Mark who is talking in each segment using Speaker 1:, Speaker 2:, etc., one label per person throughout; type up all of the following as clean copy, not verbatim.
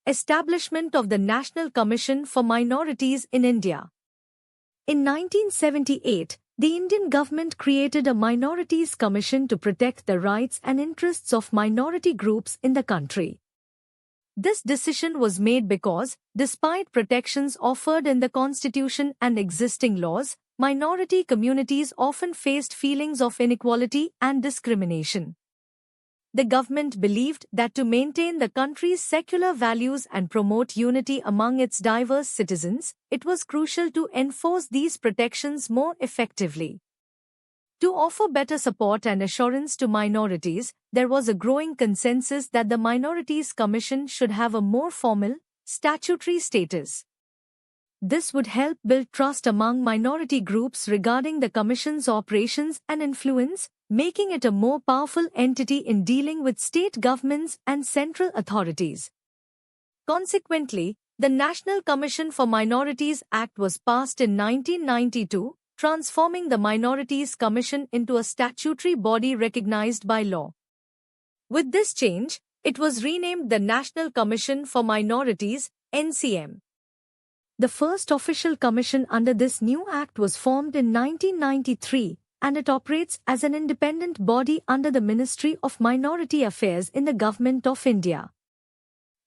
Speaker 1: Establishment of the National Commission for Minorities in India. In 1978, the Indian government created a Minorities Commission to protect the rights and interests of minority groups in the country. This decision was made because, despite protections offered in the Constitution and existing laws, minority communities often faced feelings of inequality and discrimination. The government believed that to maintain the country's secular values and promote unity among its diverse citizens, it was crucial to enforce these protections more effectively. To offer better support and assurance to minorities, there was a growing consensus that the Minorities Commission should have a more formal, statutory status. This would help build trust among minority groups regarding the Commission's operations and influence, making it a more powerful entity in dealing with state governments and central authorities. Consequently, the National Commission for Minorities Act was passed in 1992, transforming the Minorities Commission into a statutory body recognized by law. With this change, it was renamed the National Commission for Minorities, NCM. The first official commission under this new act was formed in 1993, and it operates as an independent body under the Ministry of Minority Affairs in the Government of India.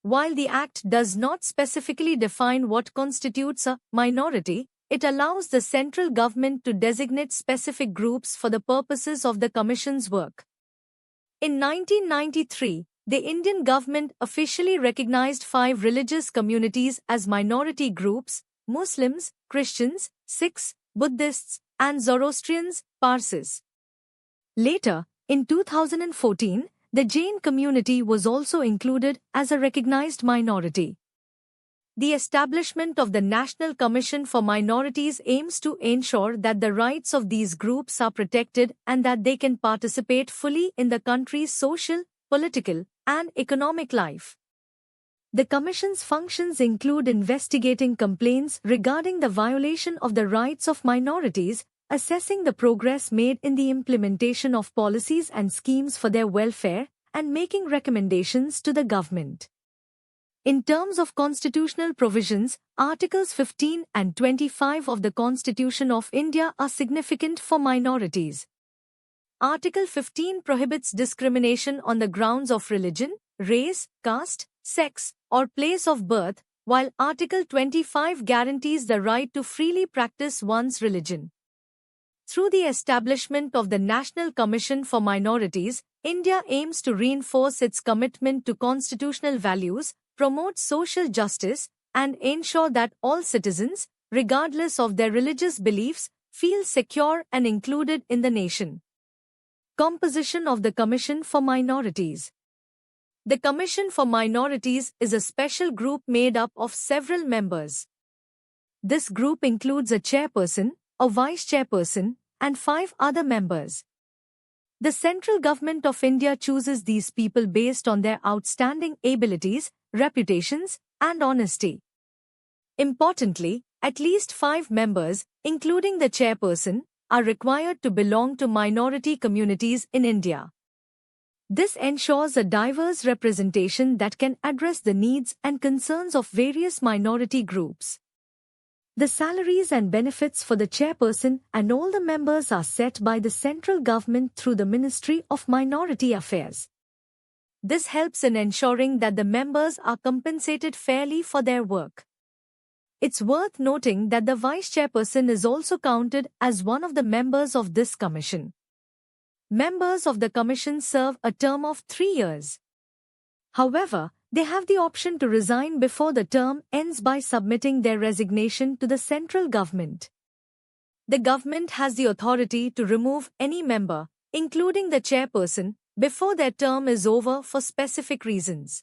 Speaker 1: While the Act does not specifically define what constitutes a minority, it allows the central government to designate specific groups for the purposes of the Commission's work. In 1993, the Indian government officially recognized 5 religious communities as minority groups: Muslims, Christians, Sikhs, Buddhists, and Zoroastrians, Parsis. Later, in 2014, the Jain community was also included as a recognized minority. The establishment of the National Commission for Minorities aims to ensure that the rights of these groups are protected and that they can participate fully in the country's social, political, and economic life. The Commission's functions include investigating complaints regarding the violation of the rights of minorities, assessing the progress made in the implementation of policies and schemes for their welfare, and making recommendations to the government. In terms of constitutional provisions, Articles 15 and 25 of the Constitution of India are significant for minorities. Article 15 prohibits discrimination on the grounds of religion, race, caste, sex, or place of birth, while Article 25 guarantees the right to freely practice one's religion. Through the establishment of the National Commission for Minorities, India aims to reinforce its commitment to constitutional values, promote social justice, and ensure that all citizens, regardless of their religious beliefs, feel secure and included in the nation. Composition of the Commission for Minorities. The Commission for Minorities is a special group made up of several members. This group includes a chairperson, a vice-chairperson, and 5 other members. The central government of India chooses these people based on their outstanding abilities, reputations, and honesty. Importantly, at least 5 members, including the chairperson, are required to belong to minority communities in India. This ensures a diverse representation that can address the needs and concerns of various minority groups. The salaries and benefits for the chairperson and all the members are set by the central government through the Ministry of Minority Affairs. This helps in ensuring that the members are compensated fairly for their work. It's worth noting that the vice-chairperson is also counted as one of the members of this commission. Members of the commission serve a term of 3 years. However, they have the option to resign before the term ends by submitting their resignation to the central government. The government has the authority to remove any member, including the chairperson, before their term is over for specific reasons.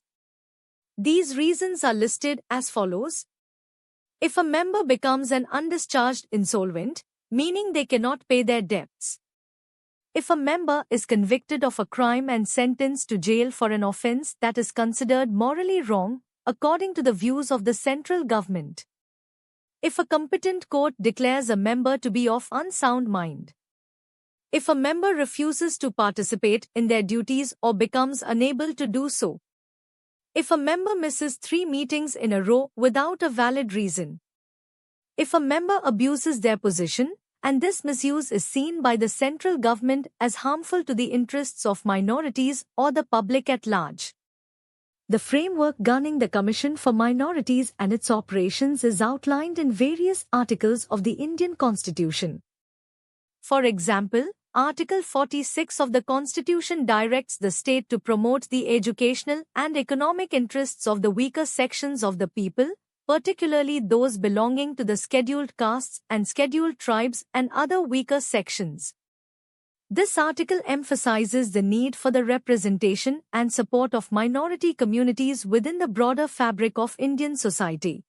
Speaker 1: These reasons are listed as follows. If a member becomes an undischarged insolvent, meaning they cannot pay their debts. If a member is convicted of a crime and sentenced to jail for an offence that is considered morally wrong, according to the views of the central government. If a competent court declares a member to be of unsound mind. If a member refuses to participate in their duties or becomes unable to do so. If a member misses 3 meetings in a row without a valid reason. If a member abuses their position, and this misuse is seen by the central government as harmful to the interests of minorities or the public at large. The framework governing the Commission for Minorities and its operations is outlined in various articles of the Indian Constitution. For example, Article 46 of the Constitution directs the state to promote the educational and economic interests of the weaker sections of the people, particularly those belonging to the scheduled castes and scheduled tribes and other weaker sections. This article emphasizes the need for the representation and support of minority communities within the broader fabric of Indian society.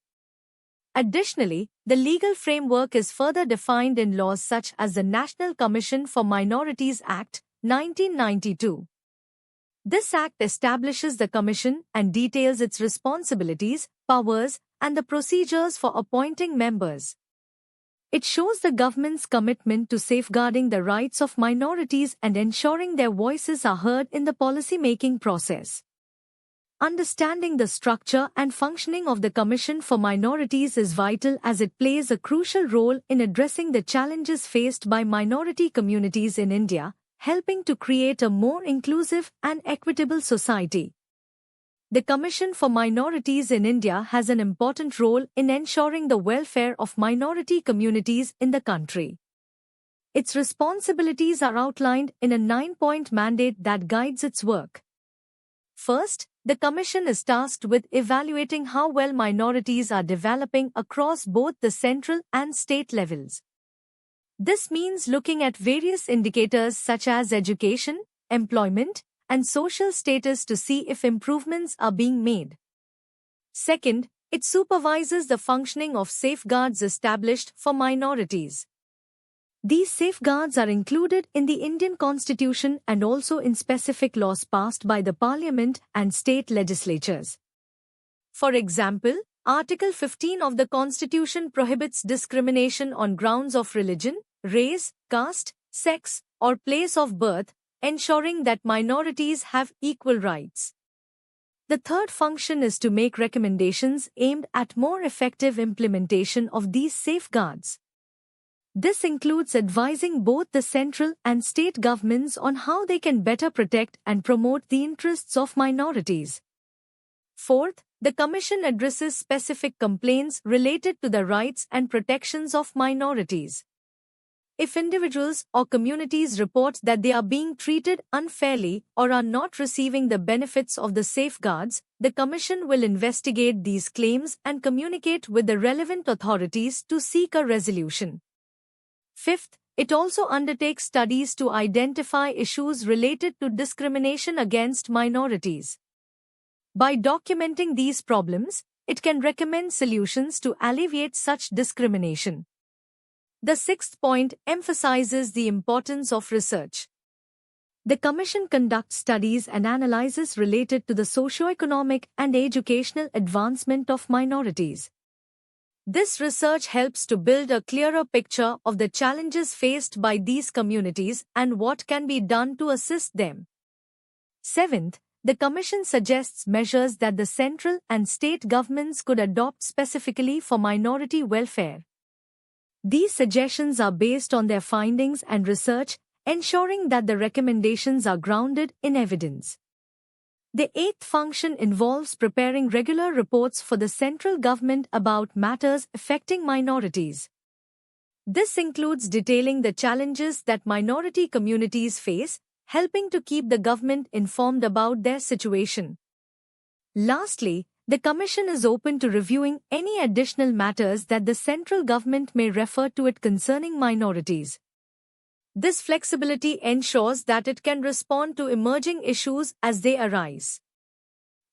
Speaker 1: Additionally, the legal framework is further defined in laws such as the National Commission for Minorities Act, 1992. This act establishes the Commission and details its responsibilities, powers, and the procedures for appointing members. It shows the government's commitment to safeguarding the rights of minorities and ensuring their voices are heard in the policy-making process. Understanding the structure and functioning of the Commission for Minorities is vital as it plays a crucial role in addressing the challenges faced by minority communities in India, helping to create a more inclusive and equitable society. The Commission for Minorities in India has an important role in ensuring the welfare of minority communities in the country. Its responsibilities are outlined in a 9-point mandate that guides its work. First, the Commission is tasked with evaluating how well minorities are developing across both the central and state levels. This means looking at various indicators such as education, employment, and social status to see if improvements are being made. Second, it supervises the functioning of safeguards established for minorities. These safeguards are included in the Indian Constitution and also in specific laws passed by the Parliament and state legislatures. For example, Article 15 of the Constitution prohibits discrimination on grounds of religion, race, caste, sex, or place of birth, ensuring that minorities have equal rights. The third function is to make recommendations aimed at more effective implementation of these safeguards. This includes advising both the central and state governments on how they can better protect and promote the interests of minorities. Fourth, the Commission addresses specific complaints related to the rights and protections of minorities. If individuals or communities report that they are being treated unfairly or are not receiving the benefits of the safeguards, the Commission will investigate these claims and communicate with the relevant authorities to seek a resolution. Fifth, it also undertakes studies to identify issues related to discrimination against minorities. By documenting these problems, it can recommend solutions to alleviate such discrimination. The sixth point emphasizes the importance of research. The Commission conducts studies and analyses related to the socio-economic and educational advancement of minorities. This research helps to build a clearer picture of the challenges faced by these communities and what can be done to assist them. Seventh, the Commission suggests measures that the central and state governments could adopt specifically for minority welfare. These suggestions are based on their findings and research, ensuring that the recommendations are grounded in evidence. The eighth function involves preparing regular reports for the central government about matters affecting minorities. This includes detailing the challenges that minority communities face, helping to keep the government informed about their situation. Lastly, the Commission is open to reviewing any additional matters that the central government may refer to it concerning minorities. This flexibility ensures that it can respond to emerging issues as they arise.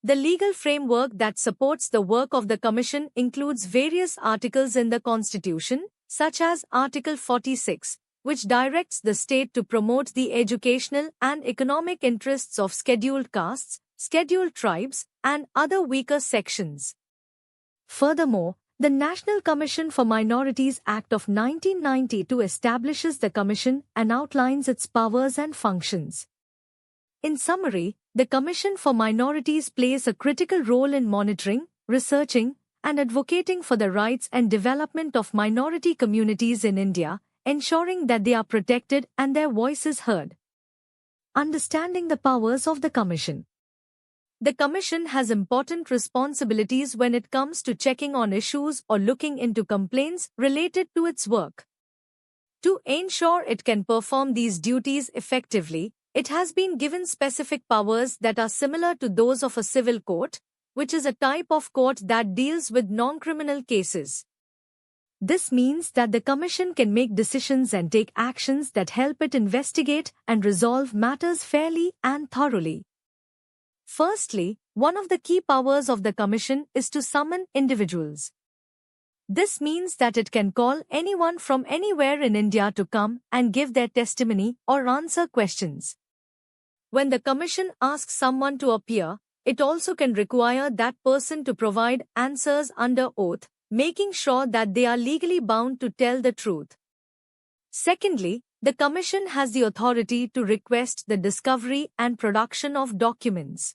Speaker 1: The legal framework that supports the work of the Commission includes various articles in the Constitution, such as Article 46, which directs the state to promote the educational and economic interests of scheduled castes, scheduled tribes, and other weaker sections. Furthermore, the National Commission for Minorities Act of 1992 establishes the Commission and outlines its powers and functions. In summary, the Commission for Minorities plays a critical role in monitoring, researching, and advocating for the rights and development of minority communities in India, ensuring that they are protected and their voices heard. Understanding the powers of the Commission. The Commission has important responsibilities when it comes to checking on issues or looking into complaints related to its work. To ensure it can perform these duties effectively, it has been given specific powers that are similar to those of a civil court, which is a type of court that deals with non-criminal cases. This means that the Commission can make decisions and take actions that help it investigate and resolve matters fairly and thoroughly. Firstly, one of the key powers of the Commission is to summon individuals. This means that it can call anyone from anywhere in India to come and give their testimony or answer questions. When the Commission asks someone to appear, it also can require that person to provide answers under oath, making sure that they are legally bound to tell the truth. Secondly, the Commission has the authority to request the discovery and production of documents.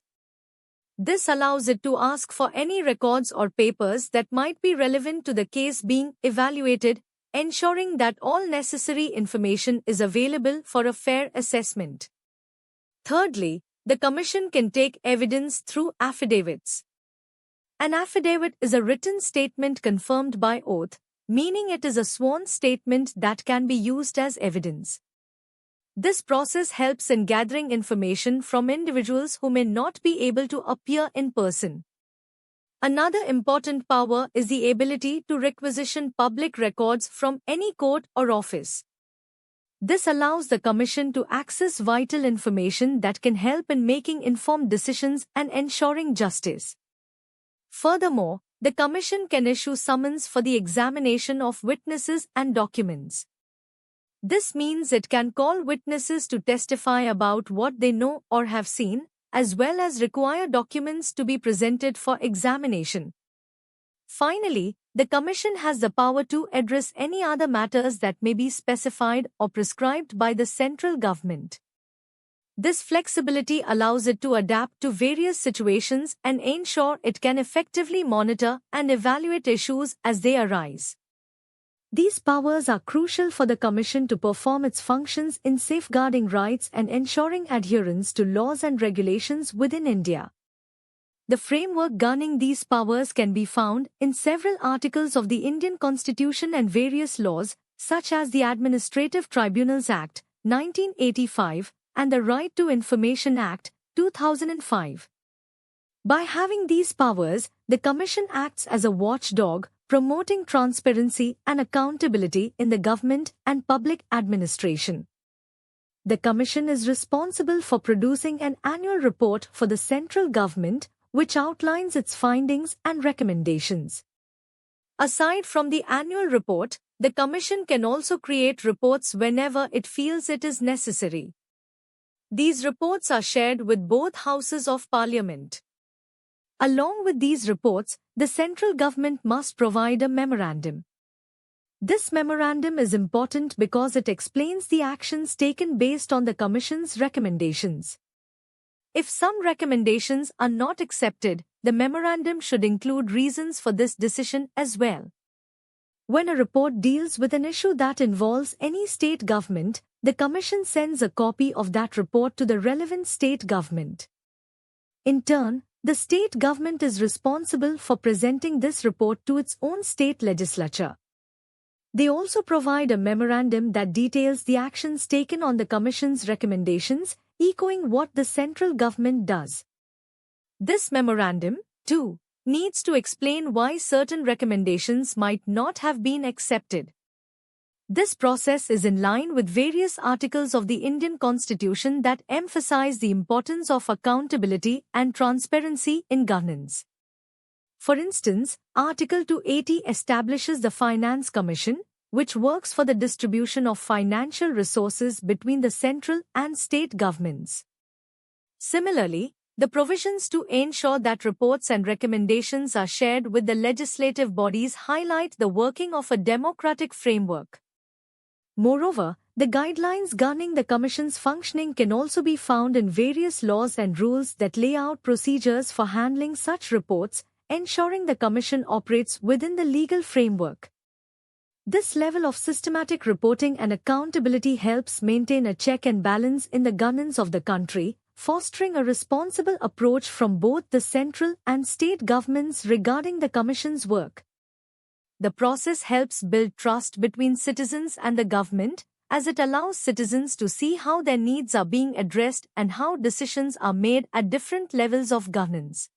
Speaker 1: This allows it to ask for any records or papers that might be relevant to the case being evaluated, ensuring that all necessary information is available for a fair assessment. Thirdly, the Commission can take evidence through affidavits. An affidavit is a written statement confirmed by oath, meaning it is a sworn statement that can be used as evidence. This process helps in gathering information from individuals who may not be able to appear in person. Another important power is the ability to requisition public records from any court or office. This allows the Commission to access vital information that can help in making informed decisions and ensuring justice. Furthermore, the Commission can issue summons for the examination of witnesses and documents. This means it can call witnesses to testify about what they know or have seen, as well as require documents to be presented for examination. Finally, the Commission has the power to address any other matters that may be specified or prescribed by the central government. This flexibility allows it to adapt to various situations and ensure it can effectively monitor and evaluate issues as they arise. These powers are crucial for the Commission to perform its functions in safeguarding rights and ensuring adherence to laws and regulations within India. The framework governing these powers can be found in several articles of the Indian Constitution and various laws, such as the Administrative Tribunals Act, 1985, and the Right to Information Act, 2005. By having these powers, the Commission acts as a watchdog, promoting transparency and accountability in the government and public administration. The Commission is responsible for producing an annual report for the central government, which outlines its findings and recommendations. Aside from the annual report, the Commission can also create reports whenever it feels it is necessary. These reports are shared with both houses of Parliament. Along with these reports, the central government must provide a memorandum. This memorandum is important because it explains the actions taken based on the Commission's recommendations. If some recommendations are not accepted, the memorandum should include reasons for this decision as well. When a report deals with an issue that involves any state government, the Commission sends a copy of that report to the relevant state government. In turn, the state government is responsible for presenting this report to its own state legislature. They also provide a memorandum that details the actions taken on the Commission's recommendations, echoing what the central government does. This memorandum, too, needs to explain why certain recommendations might not have been accepted. This process is in line with various articles of the Indian Constitution that emphasize the importance of accountability and transparency in governance. For instance, Article 280 establishes the Finance Commission, which works for the distribution of financial resources between the central and state governments. Similarly, the provisions to ensure that reports and recommendations are shared with the legislative bodies highlight the working of a democratic framework. Moreover, The guidelines governing the Commission's functioning can also be found in various laws and rules that lay out procedures for handling such reports, ensuring the Commission operates within the legal framework. This level of systematic reporting and accountability helps maintain a check and balance in the governance of the country, fostering a responsible approach from both the central and state governments regarding the Commission's work. The process helps build trust between citizens and the government, as it allows citizens to see how their needs are being addressed and how decisions are made at different levels of governance.